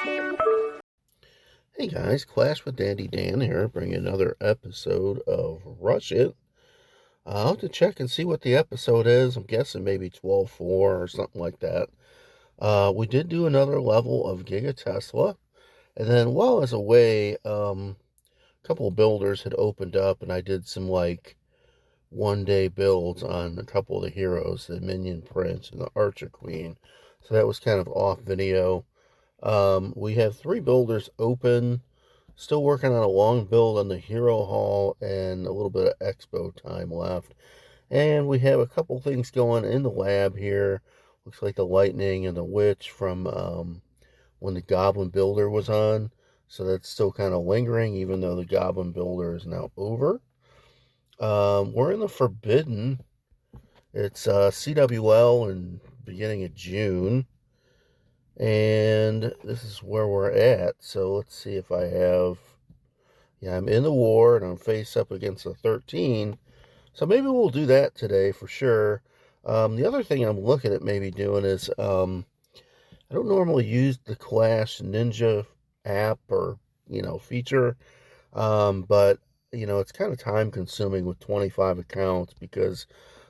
Hey guys, Clash with Dandy Dan here, bringing another episode of Rush It. I'll have to check and see what the episode is. I'm guessing maybe 12.4 or something like that. We did do another level of Giga Tesla, and then while I was away, a couple of builders had opened up, and I did some like 1 day builds on a couple of the heroes, the Minion Prince and the Archer Queen. So that was kind of off video. We have 3 builders open. Still working on a long build on the Hero Hall and a little bit of expo time left. And we have a couple things going in the lab here. Looks like the Lightning and the Witch from when the Goblin Builder was on. So that's still kind of lingering, even though the Goblin Builder is now over. We're in the Forbidden. It's CWL in beginning of June. And this is where we're at. So let's see if I have... Yeah, I'm in the war, and I'm face up against a 13. So maybe we'll do that today for sure. The other thing I'm looking at maybe doing is, I don't normally use the Clash Ninja app or, feature. But, it's kind of time consuming with 25 accounts because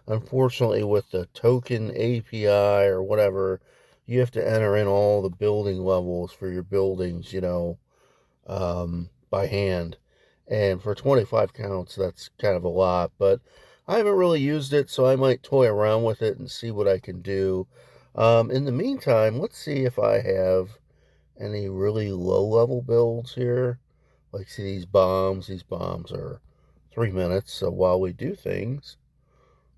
unfortunately with the token API or whatever, you have to enter in all the building levels for your buildings, by hand. And for 25 counts, that's kind of a lot. But I haven't really used it, so I might toy around with it and see what I can do. In the meantime, let's see if I have any really low-level builds here. Like, see these bombs? These bombs are 3 minutes, so while we do things,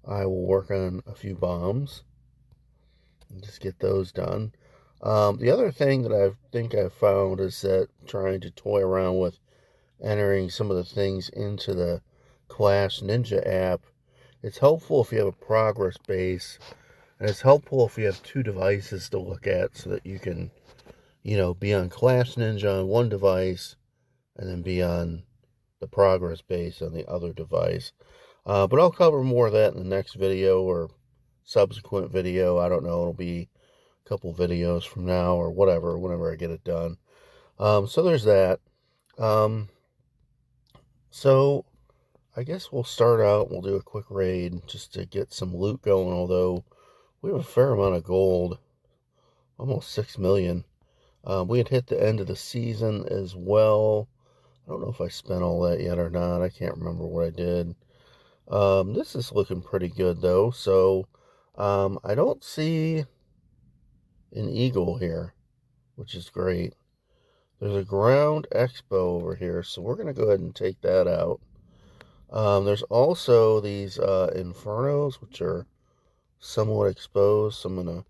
I will work on a few bombs and just get those done. The other thing that I think I've found is that trying to toy around with entering some of the things into the Clash Ninja app, it's helpful if you have a progress base, and it's helpful if you have 2 devices to look at so that you can, be on Clash Ninja on one device and then be on the progress base on the other device. But I'll cover more of that in the next video or subsequent video. I don't know. It'll be a couple videos from now or whatever, whenever I get it done. So there's that. So I guess we'll start out. We'll do a quick raid just to get some loot going, although we have a fair amount of gold, almost 6 million. We had hit the end of the season as well. I don't know if I spent all that yet or not. I can't remember what I did. This is looking pretty good, though. So, I don't see an eagle here, which is great. There's a ground expo over here, so we're going to go ahead and take that out. There's also these infernos, which are somewhat exposed. So I'm going to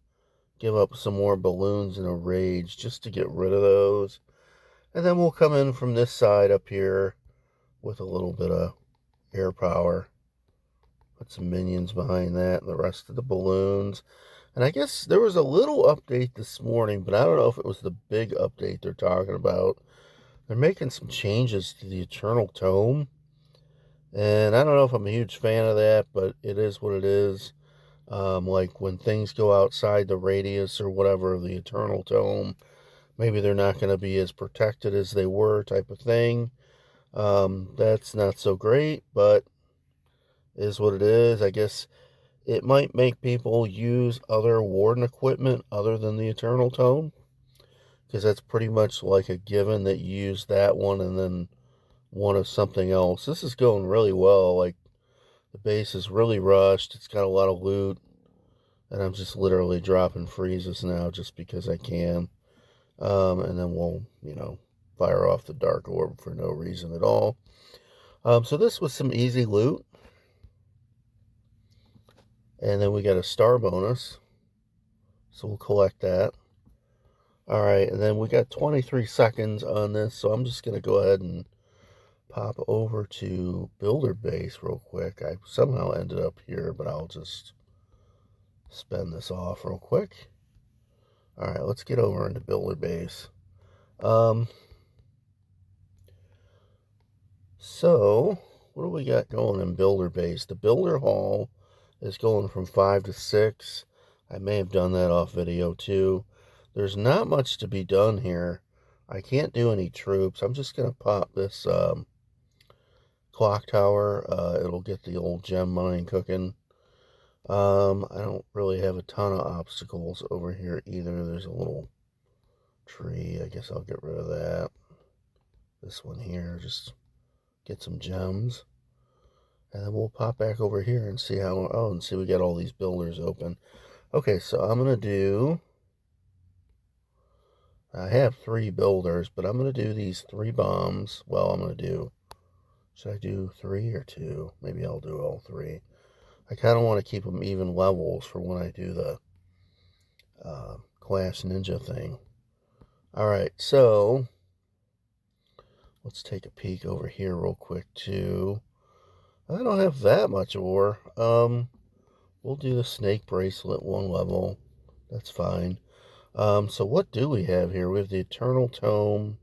give up some more balloons in a rage just to get rid of those. And then we'll come in from this side up here with a little bit of air power. Put some minions behind that and the rest of the balloons. And I guess there was a little update this morning, but I don't know if it was the big update they're talking about. They're making some changes to the Eternal Tome. And I don't know if I'm a huge fan of that, but it is what it is. Like when things go outside the radius or whatever of the Eternal Tome, maybe they're not going to be as protected as they were, type of thing. That's not so great, but is what it is. I guess it might make people use other Warden equipment other than the Eternal Tome, because that's pretty much like a given that you use that one and then one of something else. This is going really well. Like, the base is really rushed. It's got a lot of loot, and I'm just literally dropping freezes now just because I can. And then we'll, fire off the Dark Orb for no reason at all. So this was some easy loot. And then we got a star bonus. So we'll collect that. Alright, and then we got 23 seconds on this, so I'm just going to go ahead and pop over to Builder Base real quick. I somehow ended up here, but I'll just spend this off real quick. Alright, let's get over into Builder Base. So, what do we got going in Builder Base? The Builder Hall is going from 5 to 6. I may have done that off video too. There's not much to be done here. I can't do any troops. I'm just going to pop this clock tower. It'll get the old gem mine cooking. I don't really have a ton of obstacles over here either. There's a little tree. I guess I'll get rid of that. This one here, just get some gems. And then we'll pop back over here and see how, oh, and see we got all these builders open. Okay, so I'm going to do, I have 3 builders, but I'm going to do these 3 bombs. Well, I'm going to do, should I do 3 or 2? Maybe I'll do all 3. I kind of want to keep them even levels for when I do the Clash Ninja thing. Alright, so let's take a peek over here real quick too. I don't have that much ore. We'll do the snake bracelet 1 level. That's fine. So what do we have here? We have the Eternal Tome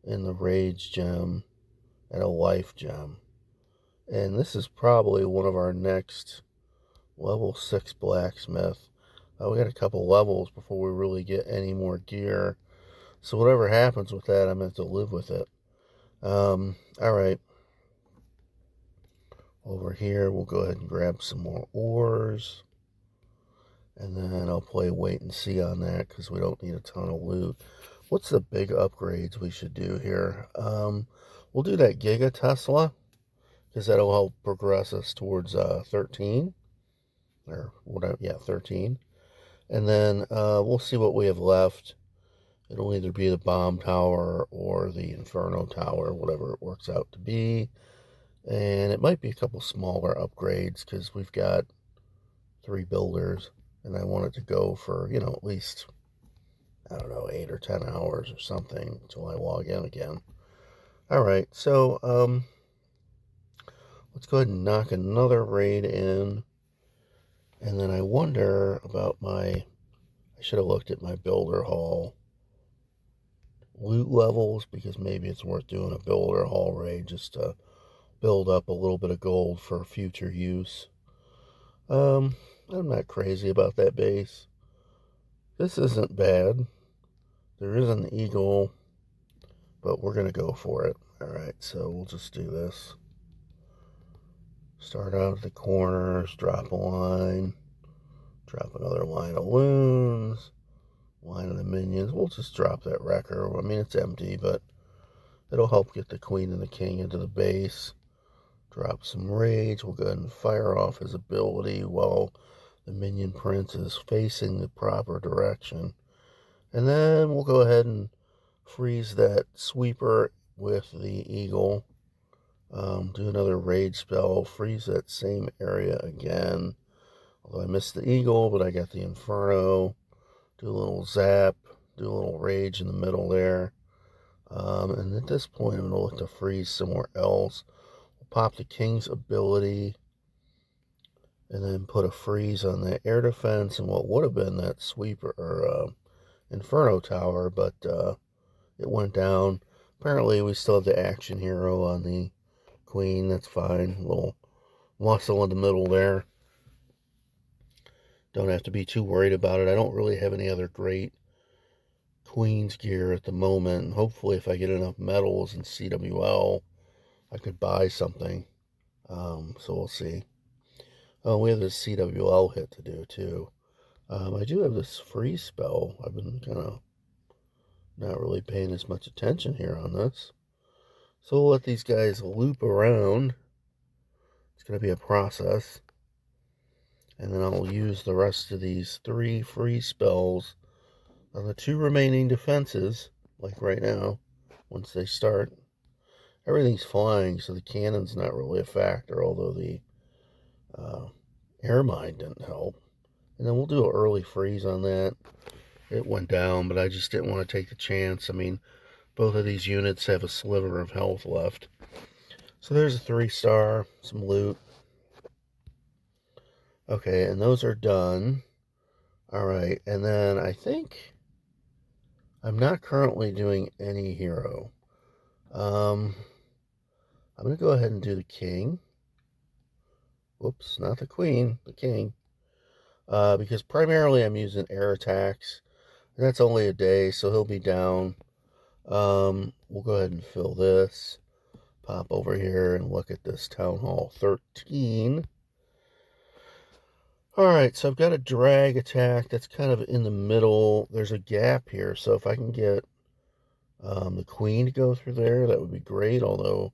and the Rage Gem and a Life Gem. And this is probably one of our next level 6 blacksmith. We got a couple levels before we really get any more gear. So whatever happens with that, I'm going to have to live with it. Alright. Over here, we'll go ahead and grab some more ores. And then I'll play wait and see on that because we don't need a ton of loot. What's the big upgrades we should do here? We'll do that Giga Tesla because that'll help progress us towards 13. Or whatever, yeah, 13. And then we'll see what we have left. It'll either be the bomb tower or the inferno tower, whatever it works out to be. And it might be a couple smaller upgrades because we've got 3 builders. And I want it to go for, you know, at least, I don't know, 8 or 10 hours or something until I log in again. Alright, so let's go ahead and knock another raid in. And then I wonder about I should have looked at my builder hall loot levels because maybe it's worth doing a builder hall raid just to build up a little bit of gold for future use. I'm not crazy about that base. This isn't bad. There is an eagle, but we're going to go for it. Alright, so we'll just do this. Start out at the corners, drop a line, drop another line of loons, line of the minions. We'll just drop that wrecker. I mean, it's empty, but it'll help get the queen and the king into the base. Drop some rage. We'll go ahead and fire off his ability while the minion prince is facing the proper direction. And then we'll go ahead and freeze that sweeper with the eagle. Do another rage spell. Freeze that same area again. Although I missed the eagle, but I got the inferno. Do a little zap. Do a little rage in the middle there. And at this point, I'm going to look to freeze somewhere else. We'll pop the king's ability. And then put a freeze on that air defense and what would have been that sweeper or inferno tower, but it went down. Apparently, we still have the action hero on the queen. That's fine. A little muscle in the middle there. Don't have to be too worried about it. I don't really have any other great queen's gear at the moment. Hopefully, if I get enough medals and CWL, I could buy something. So we'll see. Oh, we have this CWL hit to do, too. I do have this freeze spell. I've been kind of not really paying as much attention here on this. So we'll let these guys loop around. It's going to be a process. And then I'll use the rest of these 3 freeze spells on the 2 remaining defenses, like right now, once they start. Everything's flying, so the cannon's not really a factor, although the air mine didn't help. And then we'll do an early freeze on that. It went down, but I just didn't want to take the chance. I mean, both of these units have a sliver of health left. So there's a 3-star, some loot. Okay, and those are done. Alright, and then I think I'm not currently doing any hero. I'm going to go ahead and do the king. Whoops, not the queen, the king. Because primarily I'm using air attacks. And that's only a day, so he'll be down. We'll go ahead and fill this. Pop over here and look at this Town Hall 13. Alright, so I've got a drag attack that's kind of in the middle. There's a gap here, so if I can get the queen to go through there, that would be great, although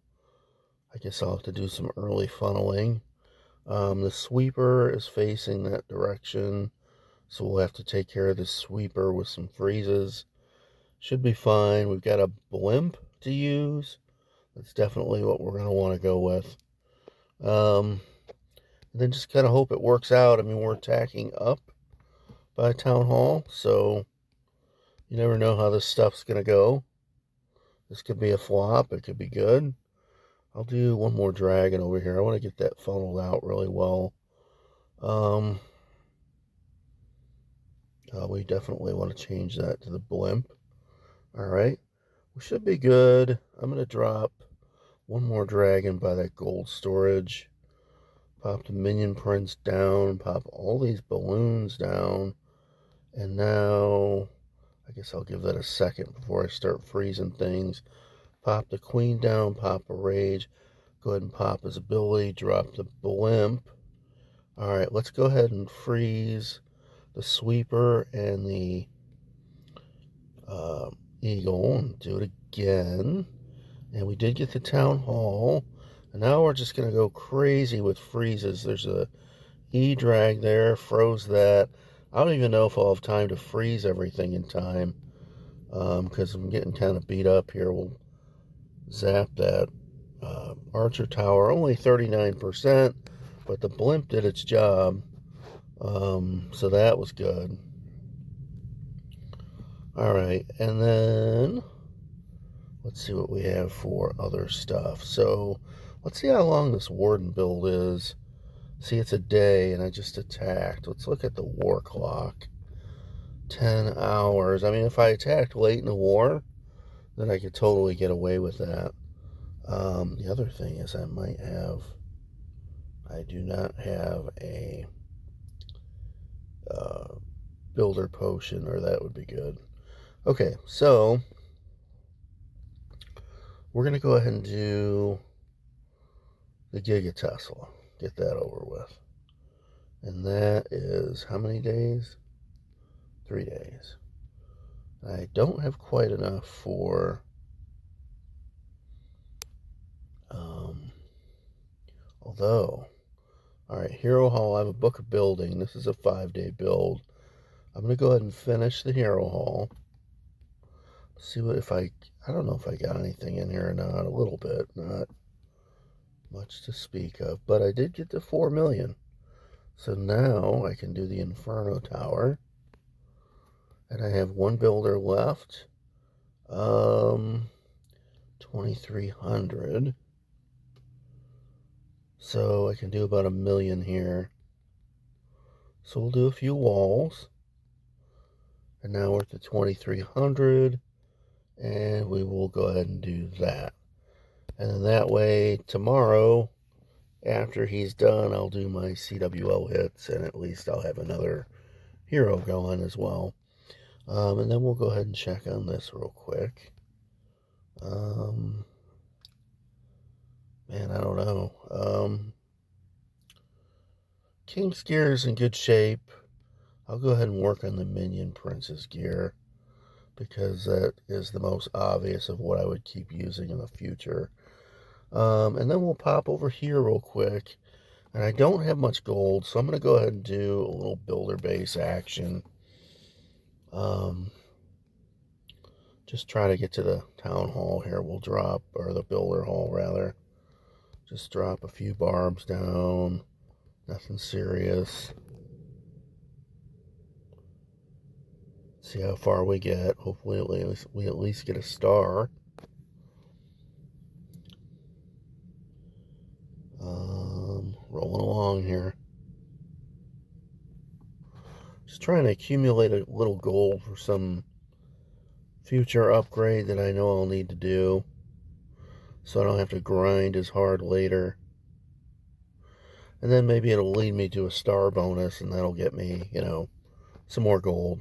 I guess I'll have to do some early funneling. The sweeper is facing that direction, so we'll have to take care of the sweeper with some freezes. Should be fine. We've got a blimp to use. That's definitely what we're going to want to go with. Then just kind of hope it works out. I mean, we're attacking up by Town Hall, so you never know how this stuff's going to go. This could be a flop. It could be good. I'll do one more dragon over here. I want to get that funneled out really well. We definitely want to change that to the blimp. Alright, we should be good. I'm going to drop one more dragon by that gold storage. Pop the minion prince down. Pop all these balloons down. And now, I guess I'll give that a second before I start freezing things. Pop the queen down. Pop a rage. Go ahead and pop his ability. Drop the blimp. Alright, let's go ahead and freeze the sweeper and the eagle and do it again. And we did get the Town Hall. And now we're just going to go crazy with freezes. There's a E-drag there. Froze that. I don't even know if I'll have time to freeze everything in time. Because I'm getting kind of beat up here. We'll zap that Archer Tower. Only 39%. But the blimp did its job. So that was good. Alright, and then let's see what we have for other stuff. So let's see how long this warden build is. See, it's a day and I just attacked. Let's look at the war clock. 10 hours. I mean, if I attacked late in the war, then I could totally get away with that. The other thing is I do not have a builder potion, or that would be good. Okay, so we're going to go ahead and do the Giga Tesla. Get that over with. And that is how many days? 3 days. I don't have quite enough for although, alright, Hero Hall, I have a book of building. This is a 5-day build. I'm going to go ahead and finish the Hero Hall. See what if I don't know if I got anything in here or not. A little bit, not much to speak of, but I did get to 4 million. So now I can do the Inferno Tower. And I have one builder left. 2,300. So I can do about 1 million here. So we'll do a few walls. And now we're at the 2,300. And we will go ahead and do that. And then that way, tomorrow, after he's done, I'll do my CWL hits. And at least I'll have another hero going as well. And then we'll go ahead and check on this real quick. Man, I don't know. King's gear is in good shape. I'll go ahead and work on the Minion Prince's gear, because that is the most obvious of what I would keep using in the future. And then we'll pop over here real quick. And I don't have much gold, so I'm going to go ahead and do a little builder base action. Just try to get to the town hall here. We'll drop, or the builder hall rather. Just drop a few barbs down. Nothing serious. See how far we get. Hopefully we at least get a star. Rolling along here. Just trying to accumulate a little gold for some future upgrade that I know I'll need to do, so I don't have to grind as hard later. And then maybe it'll lead me to a star bonus, and that'll get me, you know, some more gold.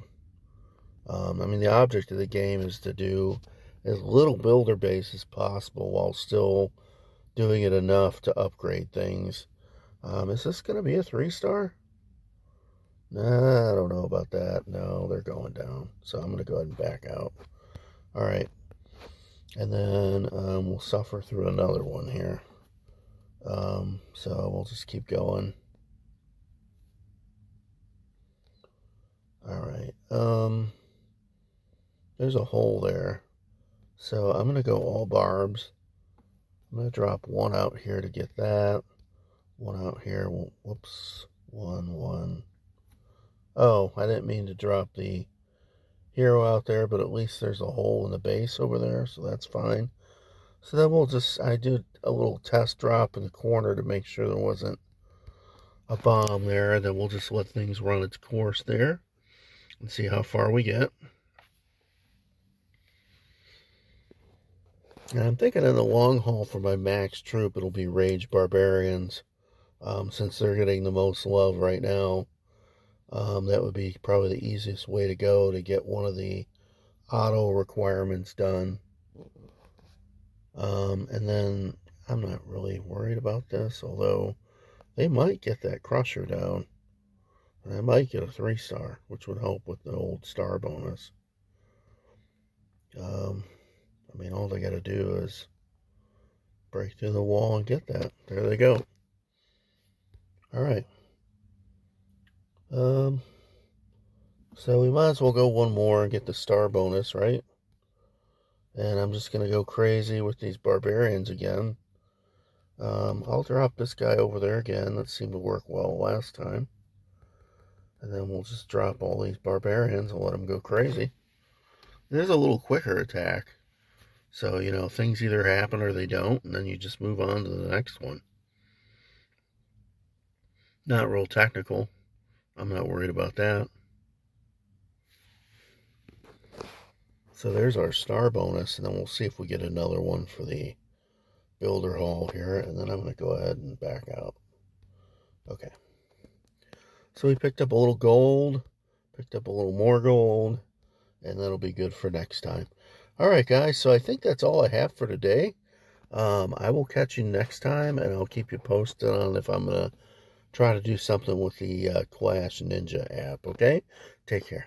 I mean, the object of the game is to do as little builder base as possible while still doing it enough to upgrade things. Is this going to be a 3-star? Nah, I don't know about that. No, they're going down. So I'm going to go ahead and back out. All right. And then we'll suffer through another one here. So we'll just keep going. All right. There's a hole there. So I'm going to go all barbs. I'm going to drop one out here to get that. One out here. Whoops. One. Oh, I didn't mean to drop the hero out there, but at least there's a hole in the base over there, so that's fine. So then I did a little test drop in the corner to make sure there wasn't a bomb there, and then we'll just let things run its course there and see how far we get. And I'm thinking in the long haul for my max troop, it'll be Rage Barbarians, since they're getting the most love right now. That would be probably the easiest way to go to get one of the auto requirements done. And then I'm not really worried about this, although they might get that crusher down. And I might get a 3-star, which would help with the old star bonus. I mean, all they got to do is break through the wall and get that. There they go. All right. So we might as well go one more and get the star bonus, right? And I'm just going to go crazy with these barbarians again. I'll drop this guy over there again. That seemed to work well last time. And then we'll just drop all these barbarians and let them go crazy. There's a little quicker attack. So, you know, things either happen or they don't, and then you just move on to the next one. Not real technical. I'm not worried about that. So there's our star bonus, and then we'll see if we get another one for the builder hall here, and then I'm going to go ahead and back out. Okay. So we picked up a little gold, picked up a little more gold, and that'll be good for next time. All right, guys, so I think that's all I have for today. I will catch you next time, and I'll keep you posted on if I'm going to try to do something with the Clash Ninja app, okay? Take care.